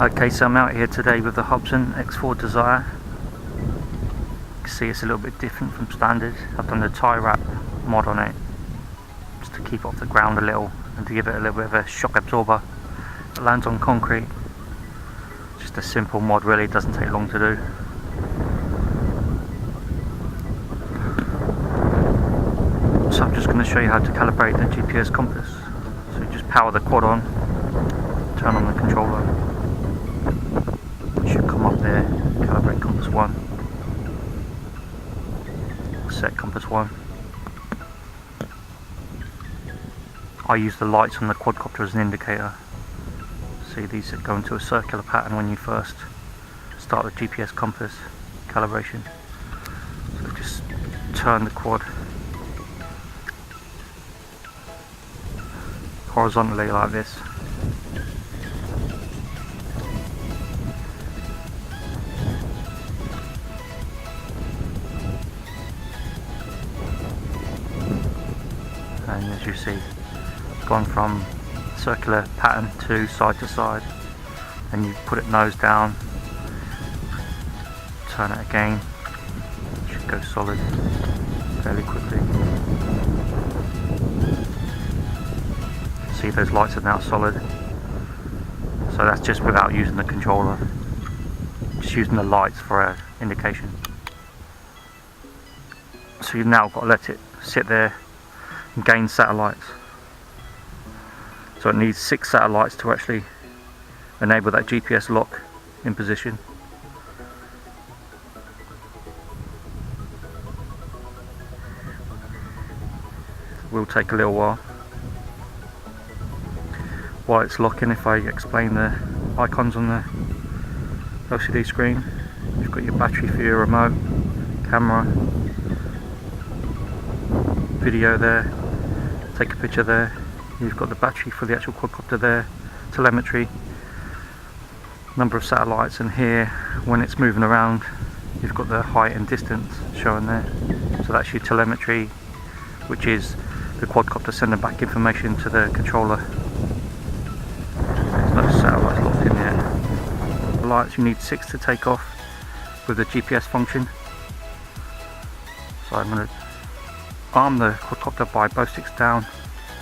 Okay, so I'm out here today with the Hubsan X4 Desire. You can see it's a little bit different from standard. I've done the tie wrap mod on it just to keep it off the ground a little and to give it a little bit of a shock absorber. It lands on concrete. Just a simple mod really, it doesn't take long to do. So I'm just going to show you how to calibrate the GPS compass. So you just power the quad on, turn on the controller. It should come up there, calibrate compass 1, set compass 1. I use the lights on the quadcopter as an indicator. See, these go into a circular pattern when you first start the GPS compass calibration. So just turn the quad horizontally like this. And as you see, it's gone from circular pattern to side, and you put it nose down, turn it again, it should go solid fairly quickly. See, those lights are now solid, so that's just without using the controller, just using the lights for an indication. So you've now got to let it sit there and gain satellites. So it needs 6 satellites to actually enable that GPS lock in position. It will take a little while. While it's locking, if I explain the icons on the LCD screen, you've got your battery for your remote, camera, video there, take a picture there. You've got the battery for the actual quadcopter there, telemetry, number of satellites, and here when it's moving around you've got the height and distance showing there. So that's your telemetry, which is the quadcopter sending back information to the controller. There's no satellites locked in yet. The lights, you need 6 to take off with the GPS function. So I'm going to arm the quadcopter by both sticks down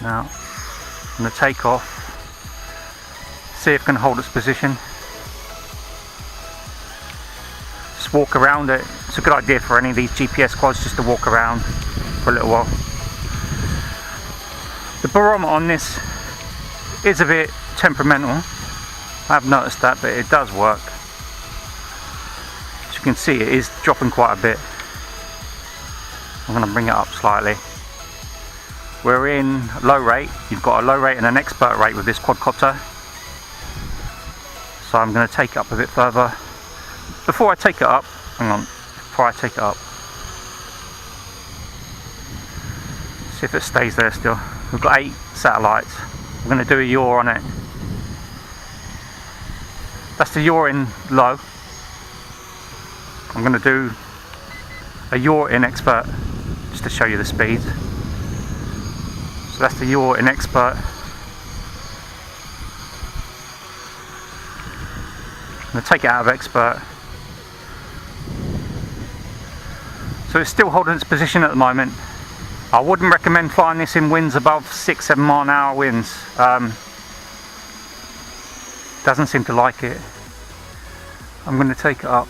now. I'm going to take off, see if it can hold its position. Just walk around it. It's a good idea for any of these GPS quads just to walk around for a little while. The barometer on this is a bit temperamental. I've noticed that, but it does work. As you can see, it is dropping quite a bit. I'm going to bring it up slightly. We're in low rate. You've got a low rate and an expert rate with this quadcopter. So I'm going to take it up a bit further. Before I take it up, see if it stays there still. We've got 8 satellites. We're going to do a yaw on it. That's the yaw in low. I'm going to do a yaw in expert just to show you the speeds. So that's the yaw in expert. I'm going to take it out of expert. So it's still holding its position at the moment. I wouldn't recommend flying this in winds above 6-7 mile an hour winds. Doesn't seem to like it. I'm going to take it up.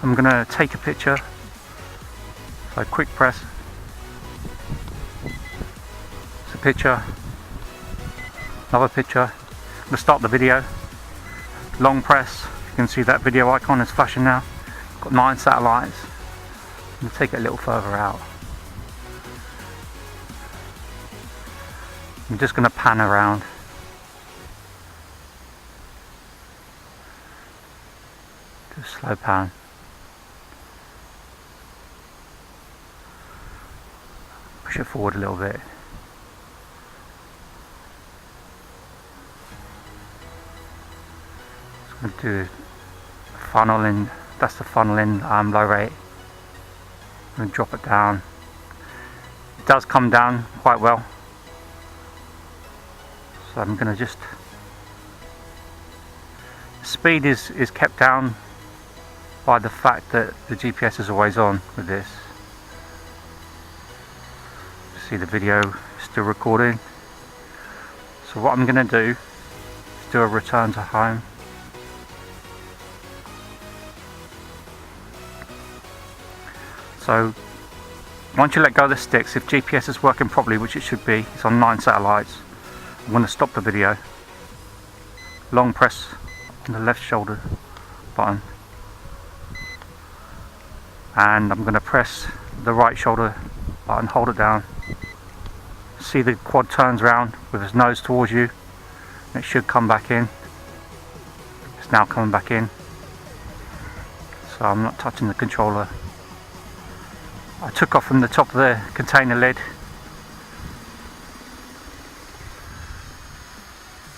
I'm going to take a picture. So quick press. It's a picture. Another picture. I'm going to start the video. Long press. You can see that video icon is flashing now. Got 9 satellites. I'm going to take it a little further out. I'm just going to pan around. Do a slow pan. Push it forward a little bit. Just going to do funnel in. That's the funnel in low rate. I'm going to drop it down. It does come down quite well. So I'm going to just Speed is kept down by the fact that the GPS is always on with this. See the video still recording. So what I'm going to do is do a return to home. So once you let go of the sticks, if GPS is working properly, which it should be, it's on 9 satellites, I'm going to stop the video. Long press on the left shoulder button, and I'm going to press the right shoulder button, hold it down. See the quad turns around with its nose towards you, and it should come back in. It's now coming back in, so I'm not touching the controller. I took off from the top of the container lid.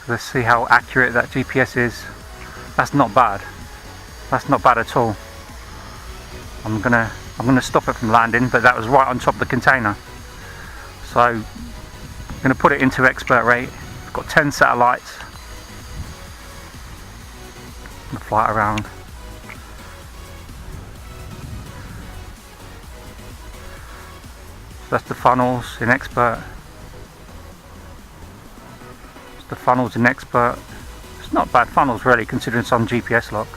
Let's see how accurate that GPS is. That's not bad. That's not bad at all. I'm gonna stop it from landing, but that was right on top of the container. So I'm gonna put it into expert rate. I've got 10 satellites. I'm gonna fly it around. So that's the funnels in expert. It's the funnels in expert. It's not bad funnels really, considering it's on GPS lock.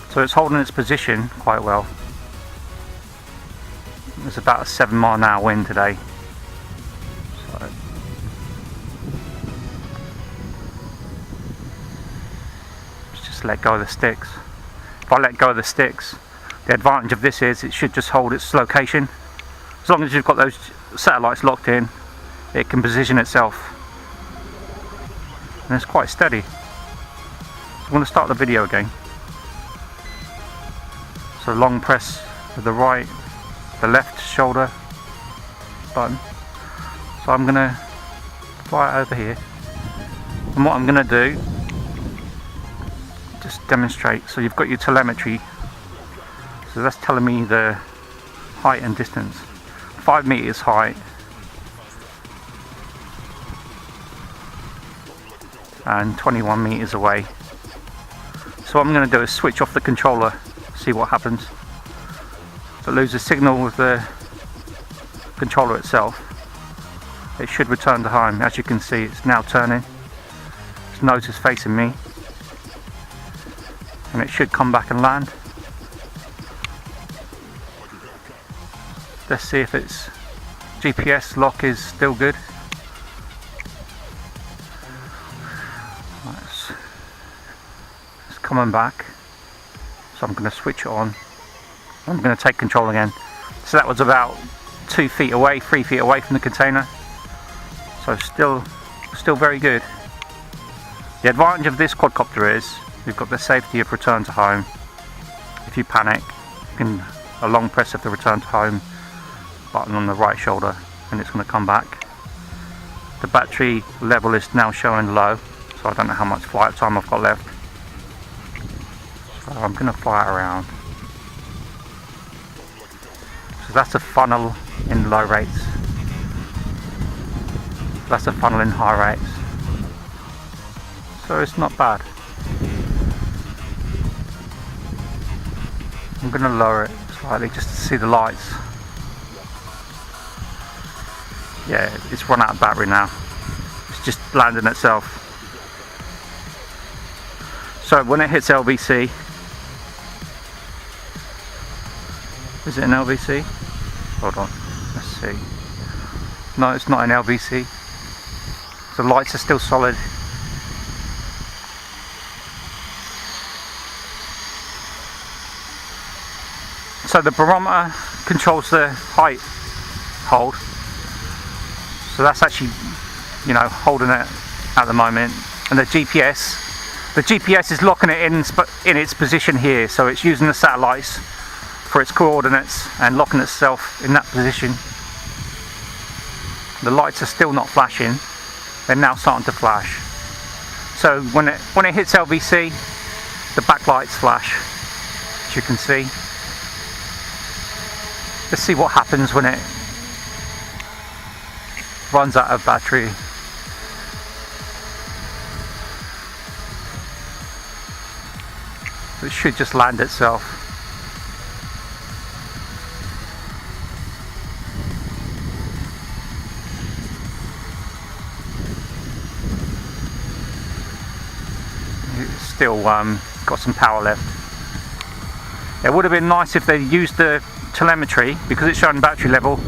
So it's holding its position quite well. There's about a 7 mile an hour wind today. So let's just let go of the sticks. If I let go of the sticks, the advantage of this is it should just hold its location. As long as you've got those satellites locked in, it can position itself. And it's quite steady. So I'm going to start the video again. So long press with the right, the left shoulder button. So I'm going to fly it over here. And what I'm going to do, just demonstrate. So you've got your telemetry. So that's telling me the height and distance. 5 meters height. And 21 meters away. So what I'm going to do is switch off the controller. See what happens. If it loses signal with the controller itself, it should return to home. As you can see, it's now turning. Its nose is facing me, and it should come back and land. Let's see if its GPS lock is still good. It's coming back. So I'm going to switch it on. I'm going to take control again. So that was about 2 feet away, 3 feet away from the container. So still very good. The advantage of this quadcopter is you've got the safety of return to home. If you panic, you can a long press of the return to home button on the right shoulder, and it's going to come back. The battery level is now showing low, so I don't know how much flight time I've got left. So I'm going to fly it around. So that's a funnel in low rates. That's a funnel in high rates. So it's not bad. I'm going to lower it slightly just to see the lights. Yeah, it's run out of battery now. It's just landing itself. So when it hits LVC, is it an LVC? Hold on, let's see. No, it's not an LVC. The lights are still solid. So the barometer controls the height hold. So that's actually, you know, holding it at the moment. And the GPS is locking it in its position here. So it's using the satellites for its coordinates and locking itself in that position. The lights are still not flashing. They're now starting to flash. So when it hits LVC, The backlights flash, as you can see. Let's see what happens when it runs out of battery. It should just land itself. It's still got some power left. It would have been nice if they used the telemetry, because it's showing battery level,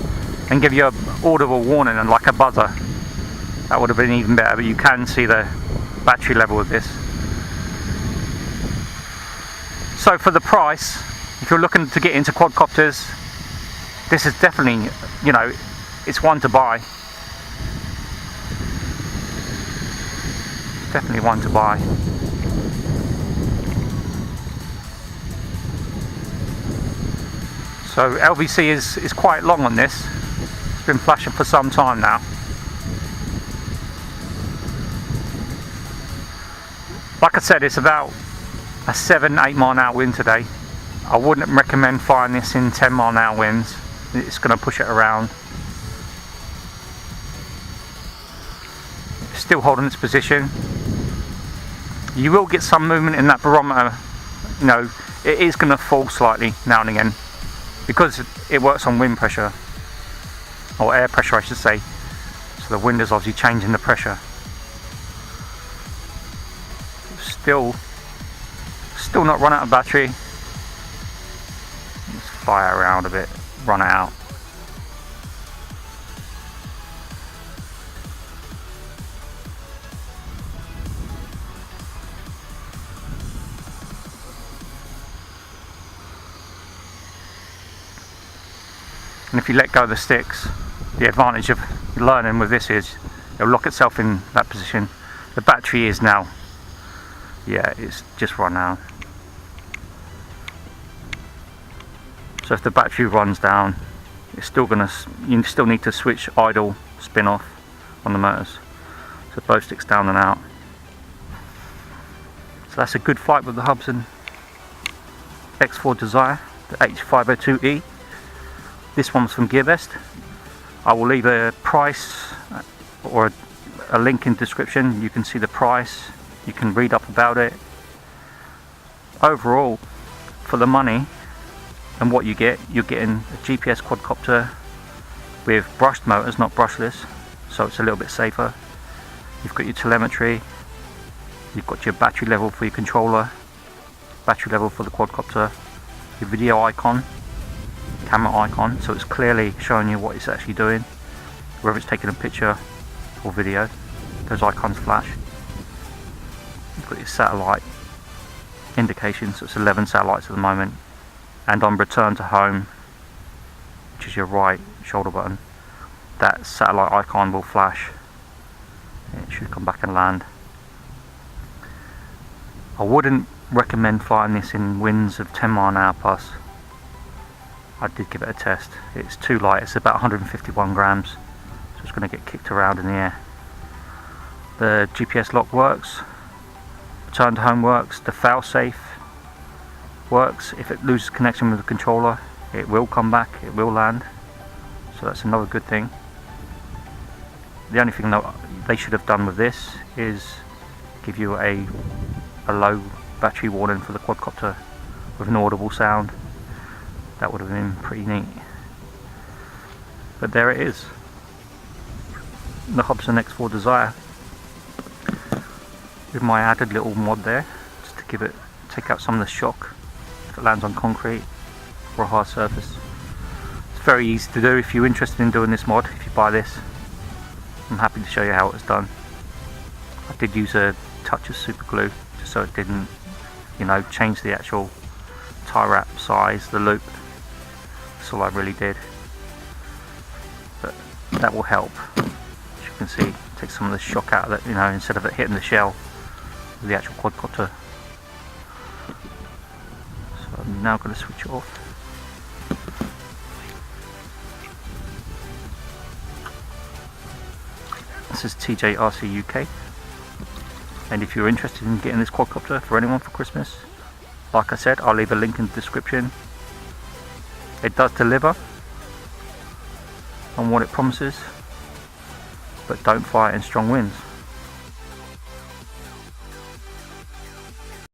and give you an audible warning and like a buzzer. That would have been even better, but you can see the battery level of this. So for the price, if you're looking to get into quadcopters, this is definitely, you know, it's one to buy. Definitely one to buy. So LVC is quite long on this. It's been flashing for some time now. Like I said, it's about a 7-8 mile an hour wind today. I wouldn't recommend firing this in 10 mile an hour winds. It's going to push it around. It's still holding its position. You will get some movement in that barometer. You know, it is going to fall slightly now and again, because it works on wind pressure, or air pressure I should say. So the wind is obviously changing the pressure. Still not run out of battery. Let's fire around a bit, run it out. And if you let go of the sticks, the advantage of learning with this is it'll lock itself in that position. The battery is now, yeah, it's just run out. So if the battery runs down, it's still gonna, you still need to switch idle, spin off on the motors. So both sticks down and out. So that's a good flight with the Hubsan X4 Desire, the H502E. This one's from GearBest. I will leave a price or a link in the description. You can see the price, you can read up about it. Overall, for the money and what you get, you're getting a GPS quadcopter with brushed motors, not brushless, so it's a little bit safer. You've got your telemetry, you've got your battery level for your controller, battery level for the quadcopter, your video icon, camera icon, so it's clearly showing you what it's actually doing, whether it's taking a picture or video. Those icons flash. You've got your satellite indication, so it's 11 satellites at the moment, and on return to home, which is your right shoulder button, that satellite icon will flash. It should come back and land. I wouldn't recommend flying this in winds of 10 mile an hour plus. I did give it a test. It's too light. It's about 151 grams, so it's going to get kicked around in the air. The GPS lock works, return to home works, the Failsafe works. If it loses connection with the controller, it will come back, it will land, so that's another good thing. The only thing that they should have done with this is give you a low battery warning for the quadcopter with an audible sound. That would have been pretty neat. But there it is, the Hubsan X4 Desire, with my added little mod there, just to give it, take out some of the shock if it lands on concrete or a hard surface. It's very easy to do. If you're interested in doing this mod, if you buy this, I'm happy to show you how it's done. I did use a touch of super glue just so it didn't, you know, change the actual tie wrap size, the loop. That's all I really did, but that will help. As you can see, take some of the shock out of it, you know, instead of it hitting the shell with the actual quadcopter. So I'm now going to switch it off. This is TJ.RC UK, and if you're interested in getting this quadcopter for anyone for Christmas, Like I said, I'll leave a link in the description. It does deliver on what it promises, but don't fire in strong winds.